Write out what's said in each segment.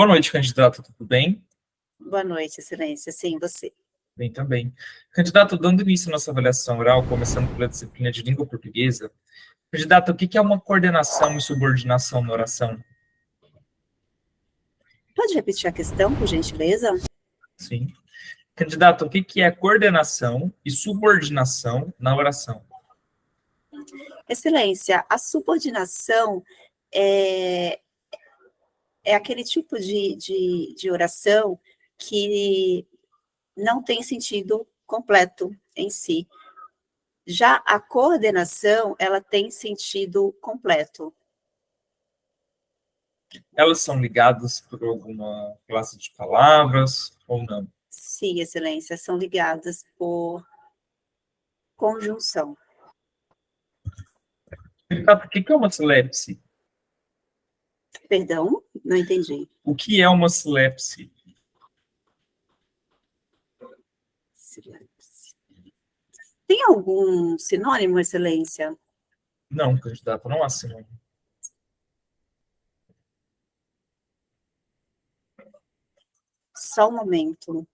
Boa noite, candidato, tudo bem? Boa noite, Excelência. Sim, você. Bem também. Candidato, dando início à nossa avaliação oral, começando pela disciplina de língua portuguesa. Candidato, o que é uma coordenação e subordinação na oração? Pode repetir a questão, por gentileza? Sim. Candidato, o que é coordenação e subordinação na oração? Excelência, a subordinação é, é aquele tipo de oração que não tem sentido completo em si. Já a coordenação, ela tem sentido completo. Elas são ligadas por alguma classe de palavras ou não? Sim, Excelência, são ligadas por conjunção. Candidato, o que é uma silepse? Perdão, não entendi. O que é uma silepse? Tem algum sinônimo, Excelência? Não, candidato, não há sinônimo. Só um momento.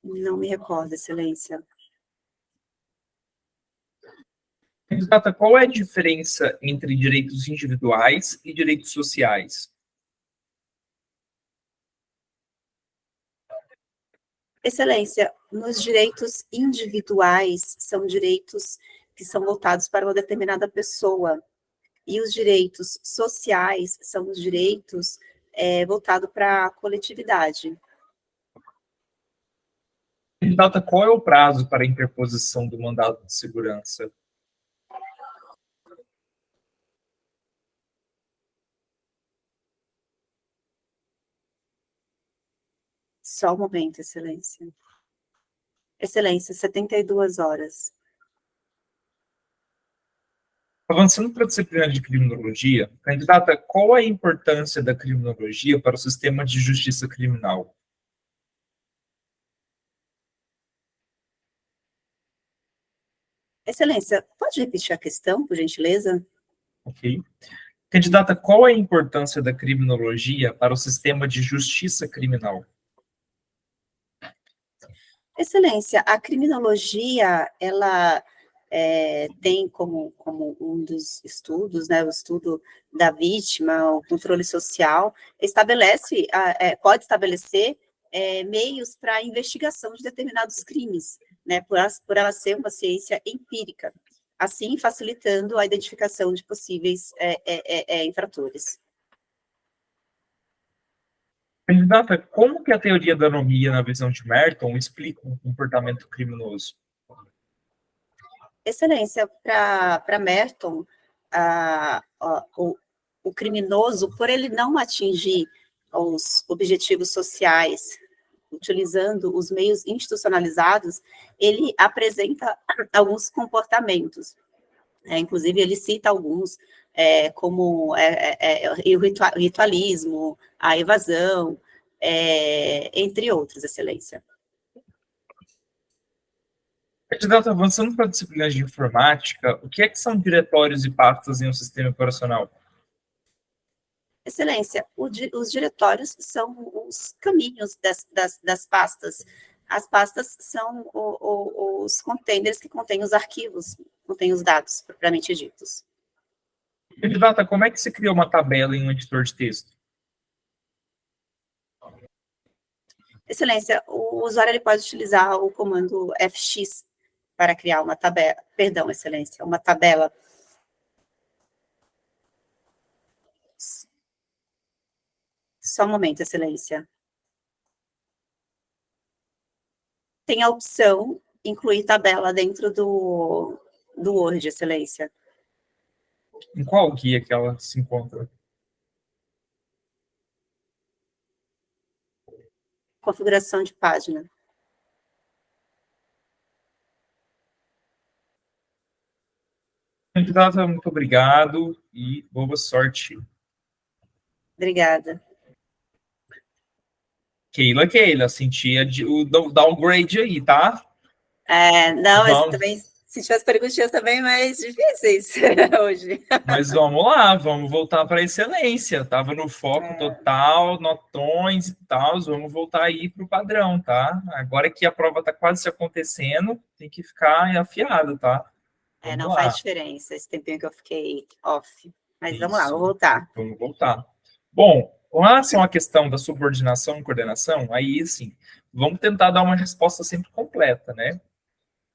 Não me recordo, Excelência. Candidata, qual é a diferença entre direitos individuais e direitos sociais? Excelência, nos direitos individuais, são direitos que são voltados para uma determinada pessoa, e os direitos sociais são os direitos voltados para a coletividade. Candidata, qual é o prazo para a interposição do mandado de segurança? Só um momento, Excelência. Excelência, 72 horas. Avançando para a disciplina de criminologia, candidata, qual é a importância da criminologia para o sistema de justiça criminal? Excelência, pode repetir a questão, por gentileza? Ok. Candidata, qual é a importância da criminologia para o sistema de justiça criminal? Excelência, a criminologia, ela tem como um dos estudos, né, o estudo da vítima, o controle social, pode estabelecer meios para a investigação de determinados crimes, né, por ela ser uma ciência empírica, assim facilitando a identificação de possíveis infratores. Candidata, como que a teoria da anomia na visão de Merton explica um comportamento criminoso? Excelência, para Merton, o criminoso, por ele não atingir os objetivos sociais, utilizando os meios institucionalizados, ele apresenta alguns comportamentos. Inclusive, ele cita alguns, como o ritualismo, a evasão, entre outros, Excelência. Candidato, avançando para a disciplina de informática, o que é que são diretórios e pastas em um sistema operacional? Excelência, os diretórios são os caminhos das pastas. As pastas são os containers que contêm os arquivos, contêm os dados, propriamente ditos. Candidata, como é que se cria uma tabela em um editor de texto? Excelência, o usuário ele pode utilizar o comando fx para criar uma tabela, perdão, Excelência, uma tabela. Só um momento, Excelência. Tem a opção incluir tabela dentro do Word, Excelência. Em qual guia que ela se encontra? Configuração de página. Candidata, muito obrigado e boa sorte. Obrigada. Keila, senti o downgrade aí, tá? Não, mas Vamos. também Se tivesse perguntinhas também mais difíceis hoje. Mas vamos lá, vamos voltar para a excelência. Estava no foco total, notões e tal, vamos voltar aí para o padrão, tá? Agora que a prova está quase se acontecendo, tem que ficar afiado, tá? Vamos Não lá. faz diferença esse tempinho que eu fiquei off. Mas vamos lá, Isso. vou voltar. Vamos voltar. Bom, com relação à questão da subordinação e coordenação, aí sim, vamos tentar dar uma resposta sempre completa, né?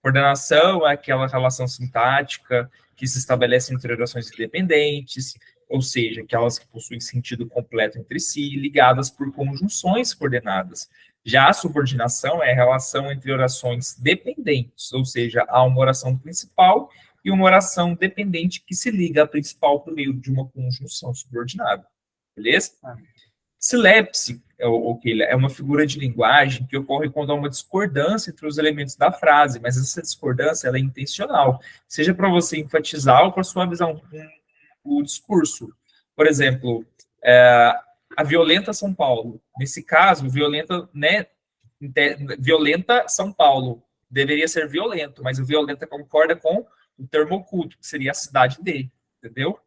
Coordenação é aquela relação sintática que se estabelece entre orações independentes, ou seja, aquelas que possuem sentido completo entre si, ligadas por conjunções coordenadas. Já a subordinação é a relação entre orações dependentes, ou seja, há uma oração principal e uma oração dependente que se liga à principal por meio de uma conjunção subordinada. Beleza? Silepse, é uma figura de linguagem que ocorre quando há uma discordância entre os elementos da frase, mas essa discordância ela é intencional, seja para você enfatizar ou para suavizar o discurso. Por exemplo, a violenta São Paulo. Nesse caso, violenta, né, violenta São Paulo. Deveria ser violento, mas o violenta concorda com o termo oculto, que seria a cidade dele, entendeu?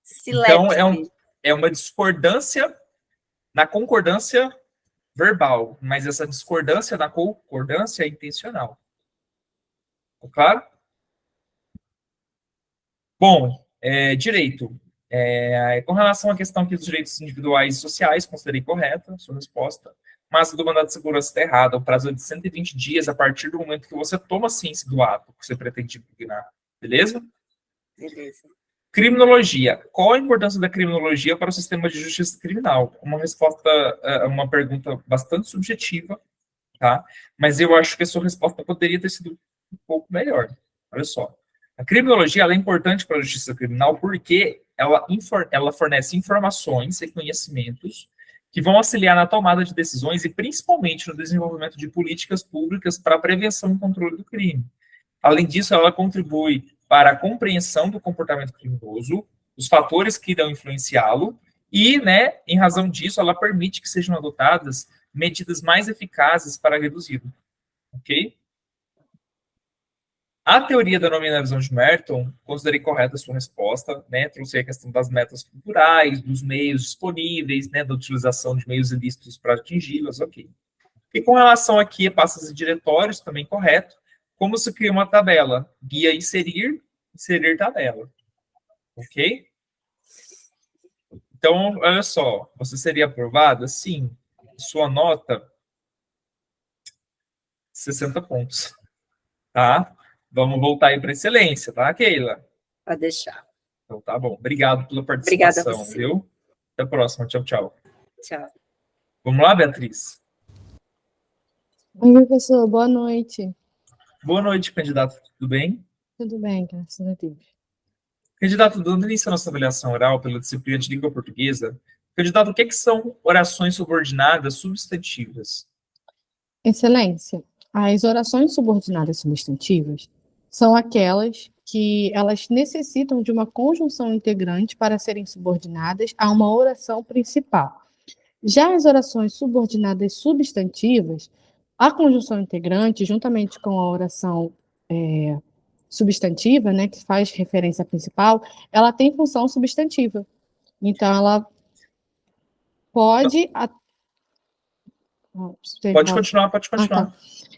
Silepse. Então, é uma discordância na concordância verbal, mas essa discordância na concordância é intencional. Tá claro? Bom, direito. Com relação à questão aqui dos direitos individuais e sociais, considerei correta a sua resposta, mas do mandado de segurança está errado. O prazo é de 120 dias a partir do momento que você toma ciência do ato que você pretende impugnar. Beleza? Beleza. Criminologia. Qual a importância da criminologia para o sistema de justiça criminal? Uma resposta, uma pergunta bastante subjetiva, tá? Mas eu acho que a sua resposta poderia ter sido um pouco melhor. Olha só. A criminologia ela é importante para a justiça criminal porque ela fornece informações e conhecimentos que vão auxiliar na tomada de decisões e principalmente no desenvolvimento de políticas públicas para a prevenção e controle do crime. Além disso, ela contribui para a compreensão do comportamento criminoso, os fatores que irão influenciá-lo, e, né, em razão disso, ela permite que sejam adotadas medidas mais eficazes para reduzi-lo. Ok? A teoria da nominalização de Merton, considerei correta a sua resposta, né? Trouxe a questão das metas culturais, dos meios disponíveis, né? Da utilização de meios ilícitos para atingi-las, ok. E com relação aqui a pastas e diretórios, também correto. Como se cria uma tabela? Guia inserir, inserir tabela. Ok? Então, olha só, você seria aprovada? Sim. Sua nota, 60 pontos. Tá? Vamos voltar aí para excelência, tá, Keila? Pode deixar. Então, tá bom. Obrigado pela Obrigada a participação, você. viu? Até a próxima. Tchau, tchau. Tchau. Vamos lá, Beatriz? Oi, professor, boa noite. Boa noite, candidato. Tudo bem? Tudo bem, graças a Deus. Candidato, dando início à nossa avaliação oral pela disciplina de língua portuguesa, candidato, o que são orações subordinadas substantivas? Excelência, as orações subordinadas substantivas são aquelas que elas necessitam de uma conjunção integrante para serem subordinadas a uma oração principal. Já as orações subordinadas substantivas, a conjunção integrante, juntamente com a oração substantiva, né, que faz referência à principal, ela tem função substantiva. Então, ela pode... Pode continuar, pode continuar. Ah, tá.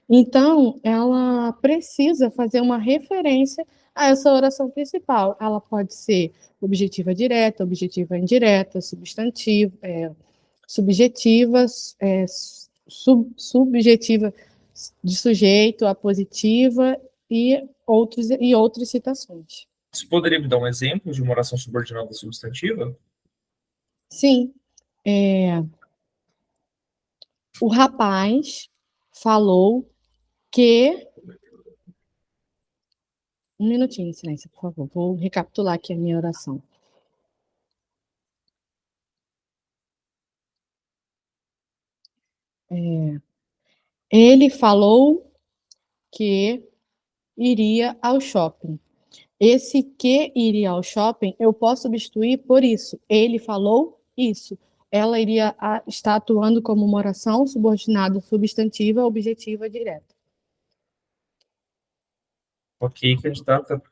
Então, ela precisa fazer uma referência a essa oração principal. Ela pode ser objetiva direta, objetiva indireta, substantiva, subjetiva, subjetiva de sujeito, apositiva e outras citações. Você poderia me dar um exemplo de uma oração subordinada substantiva? Sim. O rapaz falou que... Um minutinho de silêncio, por favor. Vou recapitular aqui a minha oração. Ele falou que iria ao shopping. Esse que iria ao shopping, eu posso substituir por isso. Ele falou isso. Ela iria estar atuando como uma oração subordinada substantiva, objetiva, direta. Ok, candidata.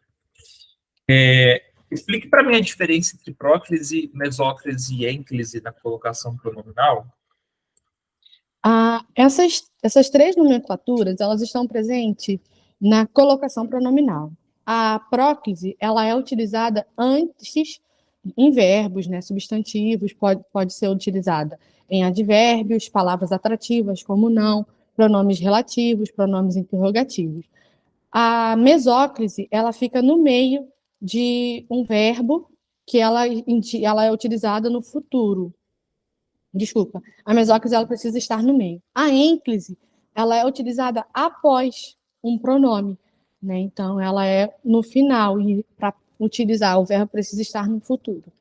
Explique para mim a diferença entre próclise, mesóclise e ênclise na colocação pronominal. Essas três nomenclaturas, elas estão presentes na colocação pronominal. A próclise, ela é utilizada antes em verbos, né, substantivos, pode ser utilizada em advérbios, palavras atrativas, como não, pronomes relativos, pronomes interrogativos. A mesóclise, ela fica no meio de um verbo que ela é utilizada no futuro. Desculpa, a mesóclise ela precisa estar no meio. A ênclise, ela é utilizada após um pronome, né? Então, ela é no final, e para utilizar o verbo precisa estar no futuro.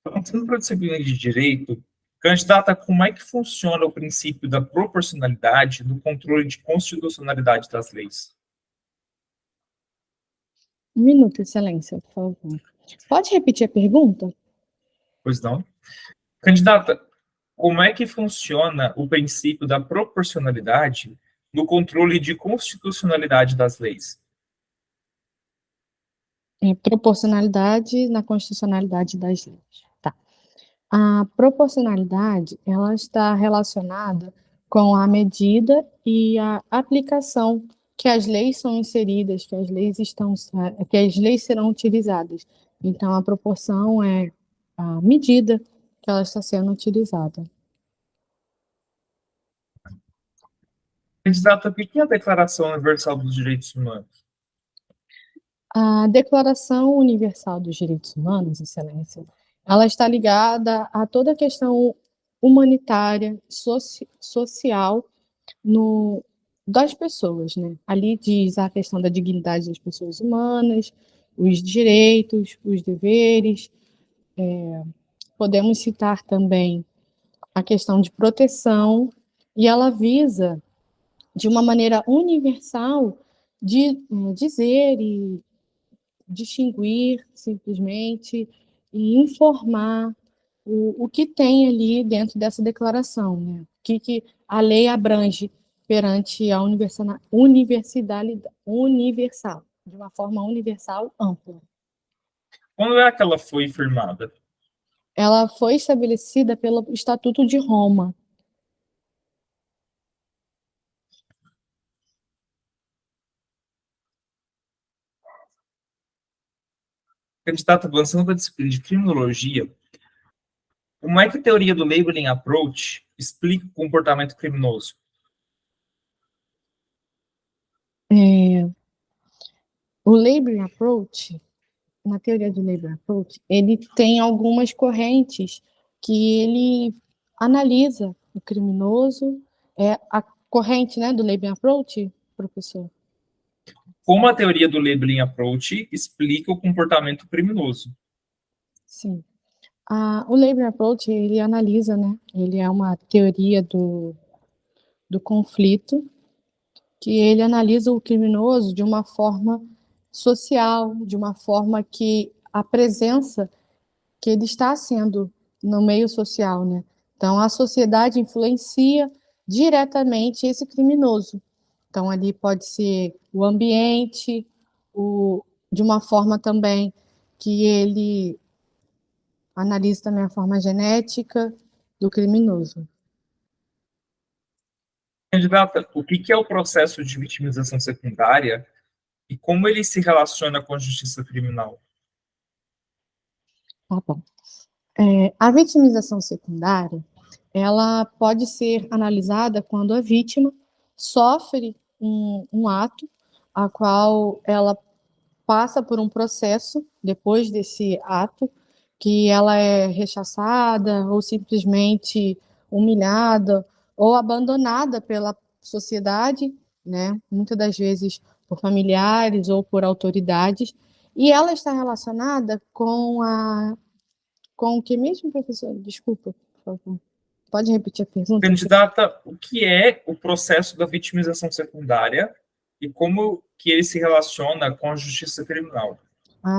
Passando para a disciplina de direito, candidata, como é que funciona o princípio da proporcionalidade no controle de constitucionalidade das leis? Um minuto, Excelência, por favor. Pode repetir a pergunta? Pois não. Candidata, como é que funciona o princípio da proporcionalidade no controle de constitucionalidade das leis? Proporcionalidade na constitucionalidade das leis. Tá. A proporcionalidade, ela está relacionada com a medida e a aplicação que as leis são inseridas, que as leis serão utilizadas. Então, a proporção é a medida que ela está sendo utilizada. Candidata, o que é a Declaração Universal dos Direitos Humanos? A Declaração Universal dos Direitos Humanos, Excelência, ela está ligada a toda a questão humanitária, social das pessoas, né? Ali diz a questão da dignidade das pessoas humanas, os direitos, os deveres. Podemos citar também a questão de proteção, e ela visa, de uma maneira universal, de dizer e distinguir simplesmente e informar o que tem ali dentro dessa declaração, né? O que a lei abrange perante a universal, de uma forma universal ampla. Quando é que ela foi firmada? Ela foi estabelecida pelo Estatuto de Roma. Candidata, avançando para a disciplina de criminologia, como é que a teoria do labeling approach explica o comportamento criminoso? O labeling approach, na teoria do labeling approach, ele tem algumas correntes que ele analisa o criminoso. A corrente, né, do labeling approach, professor? Como a teoria do labeling approach explica o comportamento criminoso? Sim. O labeling approach, ele analisa, né? Ele é uma teoria do conflito, que ele analisa o criminoso de uma forma social, de uma forma que a presença que ele está sendo no meio social, né? Então, a sociedade influencia diretamente esse criminoso. Então, ali pode ser o ambiente, de uma forma também que ele analisa também a forma genética do criminoso. Candidata, o que é o processo de vitimização secundária e como ele se relaciona com a justiça criminal? Tá bom. A vitimização secundária, ela pode ser analisada quando a vítima sofre um ato a qual ela passa por um processo depois desse ato, que ela é rechaçada ou simplesmente humilhada ou abandonada pela sociedade, né? Muitas das vezes por familiares ou por autoridades, e ela está relacionada com o que mesmo, professor? Desculpa, por favor. Pode repetir a pergunta? Candidata, o que é o processo da vitimização secundária e como que ele se relaciona com a justiça criminal?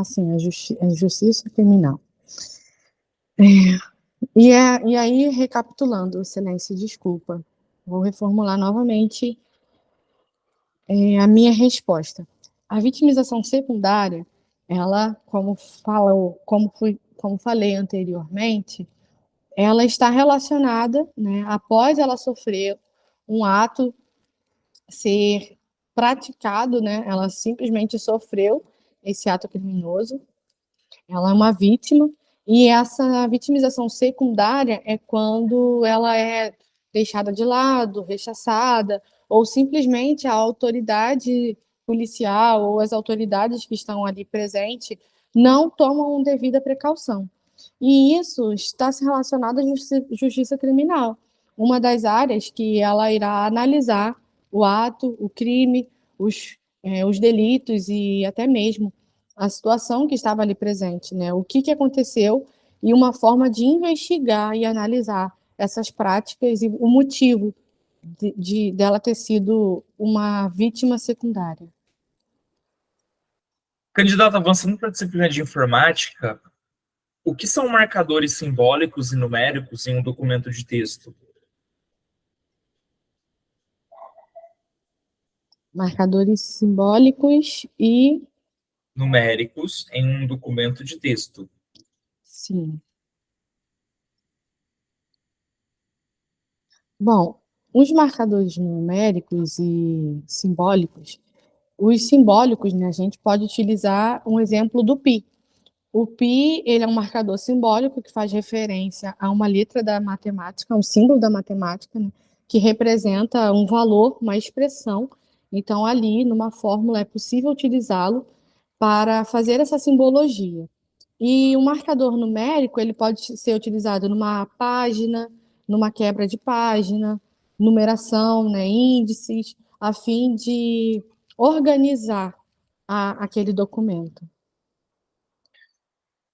Sim, a justiça criminal. E aí, recapitulando, Excelência, desculpa. Vou reformular novamente a minha resposta. A vitimização secundária, ela, como falei anteriormente, ela está relacionada, né, após ela sofrer um ato ser praticado, né, ela simplesmente sofreu esse ato criminoso, ela é uma vítima, e essa vitimização secundária é quando ela é deixada de lado, rechaçada, ou simplesmente a autoridade policial ou as autoridades que estão ali presentes não tomam devida precaução. E isso está se relacionado à justiça criminal, uma das áreas que ela irá analisar o ato, o crime, os delitos e até mesmo a situação que estava ali presente, né? O que aconteceu e uma forma de investigar e analisar essas práticas e o motivo dela ter sido uma vítima secundária. Candidato, avançando para a disciplina de informática, o que são marcadores simbólicos e numéricos em um documento de texto? Marcadores simbólicos e... numéricos em um documento de texto. Sim. Bom, os marcadores numéricos e simbólicos, os simbólicos, né, a gente pode utilizar um exemplo do pi. O pi, ele é um marcador simbólico que faz referência a uma letra da matemática, um símbolo da matemática, né, que representa um valor, uma expressão. Então, ali, numa fórmula, é possível utilizá-lo para fazer essa simbologia. E o marcador numérico, ele pode ser utilizado numa página, numa quebra de página, numeração, né, índices, a fim de organizar aquele documento.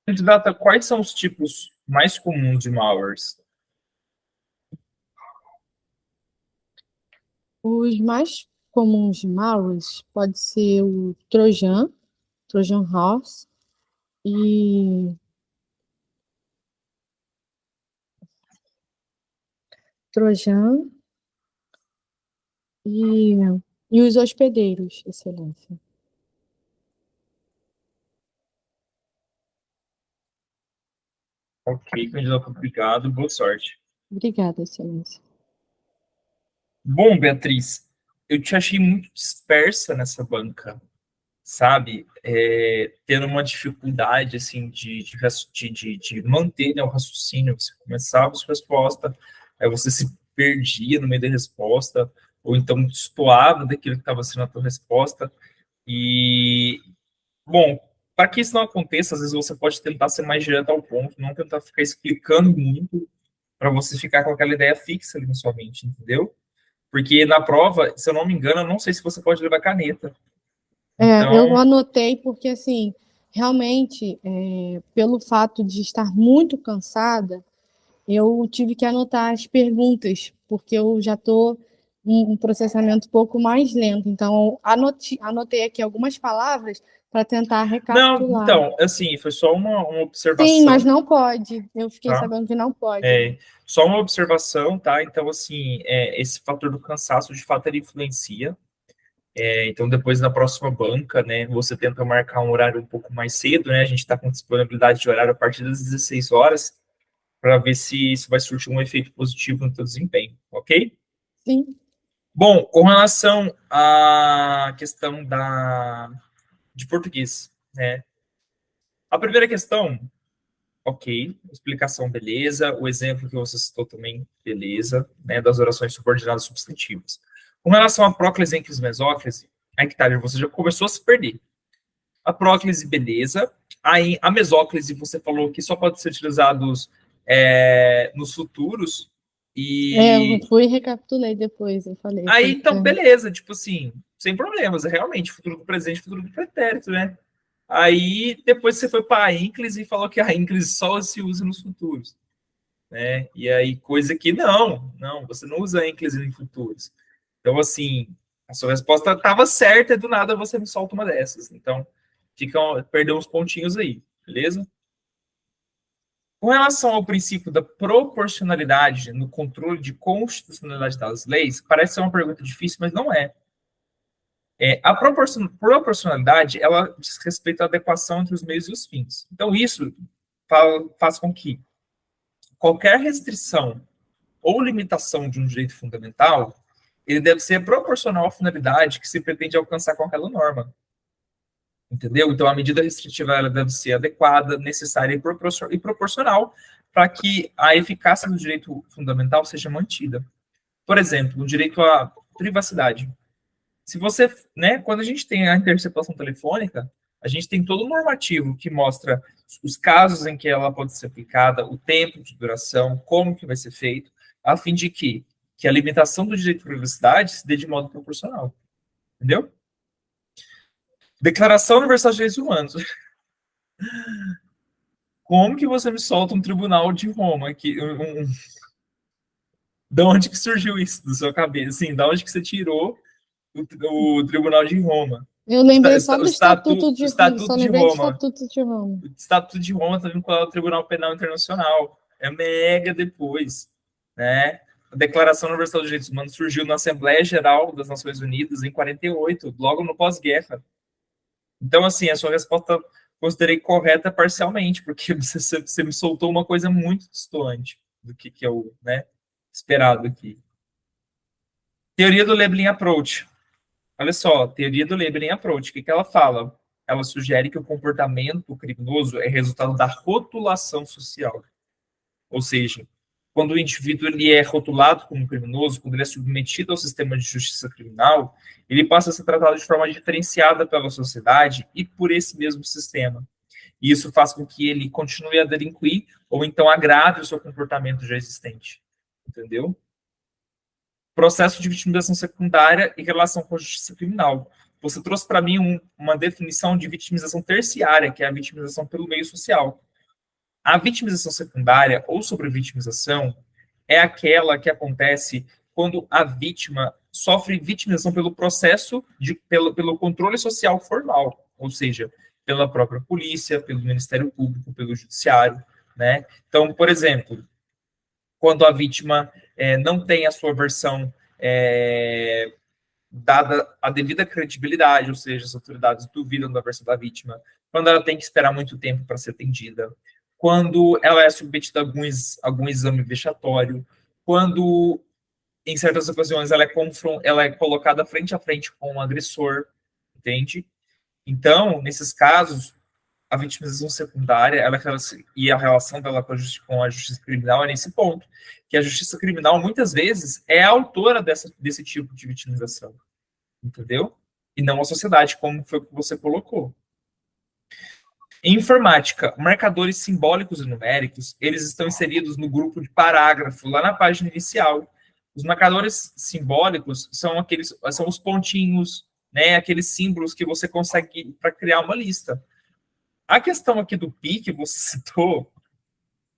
Candidata, quais são os tipos mais comuns de malwares? Os mais comuns de malwares pode ser o Trojan Horse e Trojan e, e os hospedeiros, Excelência. Ok, candidato, obrigado, boa sorte. Obrigada, Excelência. Bom, Beatriz, eu te achei muito dispersa nessa banca, sabe? Tendo uma dificuldade, assim, de manter, né, o raciocínio. Você começava a sua resposta, aí você se perdia no meio da resposta, ou então destoava daquilo que estava sendo a tua resposta. E, bom, para que isso não aconteça, às vezes você pode tentar ser mais direto ao ponto, não tentar ficar explicando muito, para você ficar com aquela ideia fixa ali na sua mente, entendeu? Porque na prova, se eu não me engano, eu não sei se você pode levar caneta. Eu Então, anotei porque, assim, realmente, pelo fato de estar muito cansada, eu tive que anotar as perguntas, porque eu já estou em um processamento um pouco mais lento. Então, anotei aqui algumas palavras para tentar não, recapitular. então, assim, foi só uma Sim, mas observação, não pode. Eu fiquei tá? sabendo que não pode. Só uma observação, tá? Então, assim, esse fator do cansaço, de fato, ele influencia. Então, depois, na próxima banca, né, você tenta marcar um horário um pouco mais cedo, né? A gente está com disponibilidade de horário a partir das 16 horas, para ver se isso vai surtir um efeito positivo no teu desempenho, ok? Sim. Bom, com relação à questão de português, né? A primeira questão, ok, explicação, beleza. O exemplo que você citou também, beleza, né? Das orações subordinadas substantivas. Com relação à próclise, ênclise, mesóclise, aí que tá, você já começou a se perder. A próclise, beleza. Aí, a mesóclise, você falou que só pode ser utilizados nos futuros. Eu E fui e recapitulei depois, eu falei. aí, então, beleza, tipo assim, sem problemas, realmente, futuro do presente, futuro do pretérito, né? Aí, depois você foi para a ínclise e falou que a ínclise só se usa nos futuros, né? E aí, coisa que não, você não usa a ínclise em futuros. Então, assim, a sua resposta estava certa e do nada você me solta uma dessas. Então, perdeu uns pontinhos aí, beleza? Com relação ao princípio da proporcionalidade no controle de constitucionalidade das leis, parece ser uma pergunta difícil, mas não é. A proporcionalidade, ela diz respeito à adequação entre os meios e os fins. Então, isso faz com que qualquer restrição ou limitação de um direito fundamental, ele deve ser proporcional à finalidade que se pretende alcançar com aquela norma. Entendeu? Então, a medida restritiva ela deve ser adequada, necessária e proporcional para que a eficácia do direito fundamental seja mantida. Por exemplo, o direito à privacidade. Se você, né, quando a gente tem a interceptação telefônica, a gente tem todo um normativo que mostra os casos em que ela pode ser aplicada, o tempo de duração, como que vai ser feito, a fim de que a limitação do direito à privacidade se dê de modo proporcional. Entendeu? Declaração Universal de Direitos Humanos. Como que você me solta um tribunal de Roma? De onde que surgiu isso da sua cabeça? Assim, de onde que você tirou o Tribunal de Roma? Eu lembrei só do Estatuto de Roma. Estatuto de Roma. O Estatuto de Roma está vinculado ao Tribunal Penal Internacional. É mega depois, né? A Declaração Universal dos Direitos Humanos surgiu na Assembleia Geral das Nações Unidas em 48, logo no pós-guerra. Então, assim, a sua resposta considerei correta parcialmente, porque você me soltou uma coisa muito distante do que é o, né, esperado aqui. Teoria do Labeling Approach. Olha só, teoria do Labeling Approach, o que ela fala? Ela sugere que o comportamento criminoso é resultado da rotulação social. Ou seja, quando o indivíduo ele é rotulado como criminoso, quando ele é submetido ao sistema de justiça criminal, ele passa a ser tratado de forma diferenciada pela sociedade e por esse mesmo sistema. E isso faz com que ele continue a delinquir ou então agrave o seu comportamento já existente. Entendeu? Processo de vitimização secundária em relação com a justiça criminal. Você trouxe para mim uma definição de vitimização terciária, que é a vitimização pelo meio social. A vitimização secundária ou sobrevitimização é aquela que acontece quando a vítima sofre vitimização pelo processo, pelo controle social formal, ou seja, pela própria polícia, pelo Ministério Público, pelo Judiciário, né? Então, por exemplo, quando a vítima não tem a sua versão dada a devida credibilidade, ou seja, as autoridades duvidam da versão da vítima, quando ela tem que esperar muito tempo para ser atendida, quando ela é submetida a algum exame vexatório, quando, em certas ocasiões, ela é colocada frente a frente com um agressor, entende? Então, nesses casos, a vitimização secundária e a relação dela com a justiça criminal é nesse ponto, que a justiça criminal, muitas vezes, é a autora desse tipo de vitimização, entendeu? E não a sociedade, como foi o que você colocou. Em informática, marcadores simbólicos e numéricos, eles estão inseridos no grupo de parágrafo, lá na página inicial. Os marcadores simbólicos são os pontinhos, né, aqueles símbolos que você consegue para criar uma lista. A questão aqui do pi que você citou,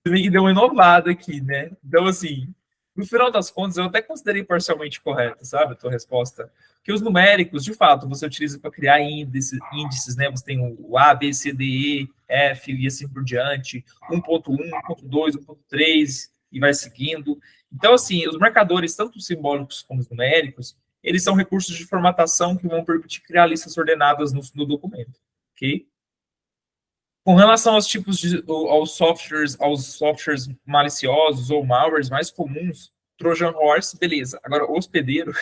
você meio que deu uma inovada aqui, né? Então, assim, no final das contas, eu até considerei parcialmente correta, sabe, a tua resposta. Que os numéricos, de fato, você utiliza para criar índices, né? Você tem o A, B, C, D, E, F e assim por diante, 1.1, 1.2, 1.3 e vai seguindo. Então, assim, os marcadores, tanto simbólicos como os numéricos, eles são recursos de formatação que vão permitir criar listas ordenadas no documento, ok? Com relação aos tipos aos softwares maliciosos ou malwares mais comuns, Trojan Horse, beleza. Agora, hospedeiro,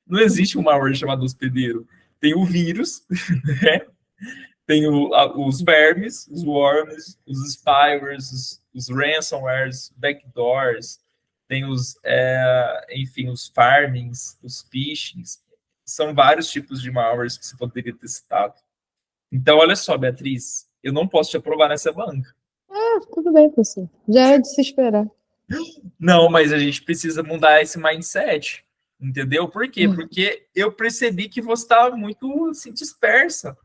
não existe um malware chamado hospedeiro. Tem o vírus, né? Tem os vermes, os worms, os spywares, os ransomwares, backdoors, tem enfim, os farmings, os phishings. São vários tipos de malwares que você poderia ter citado. Então, olha só, Beatriz, eu não posso te aprovar nessa banca. Tudo bem, professor. Já é de se esperar. Não, mas a gente precisa mudar esse mindset, entendeu? Por quê? Porque eu percebi que você estava muito assim, dispersa,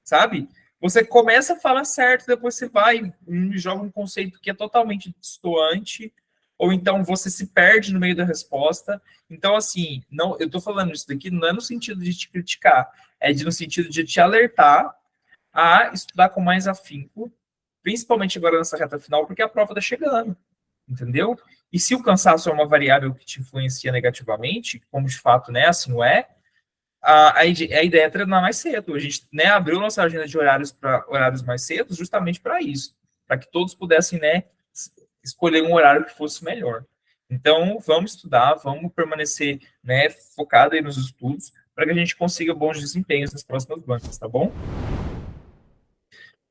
sabe? Você começa a falar certo, depois você vai e joga um conceito que é totalmente distoante, ou então você se perde no meio da resposta. Então, assim, não, eu estou falando isso daqui não é no sentido de te criticar, no sentido de te alertar a estudar com mais afinco, principalmente agora nessa reta final, porque a prova está chegando, entendeu? E se o cansaço é uma variável que te influencia negativamente, como de fato, né, assim a ideia é treinar mais cedo. A gente, né, abriu nossa agenda de horários para horários mais cedo justamente para isso, para que todos pudessem, né, escolher um horário que fosse melhor. Então, vamos estudar, vamos permanecer, né, focado aí nos estudos, para que a gente consiga bons desempenhos nas próximas bancas, tá bom?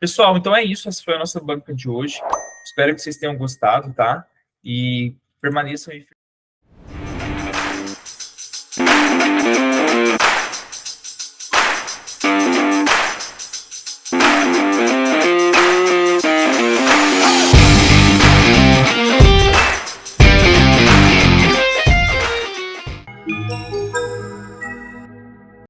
Pessoal, então é isso. Essa foi a nossa banca de hoje. Espero que vocês tenham gostado, tá? E permaneçam aí.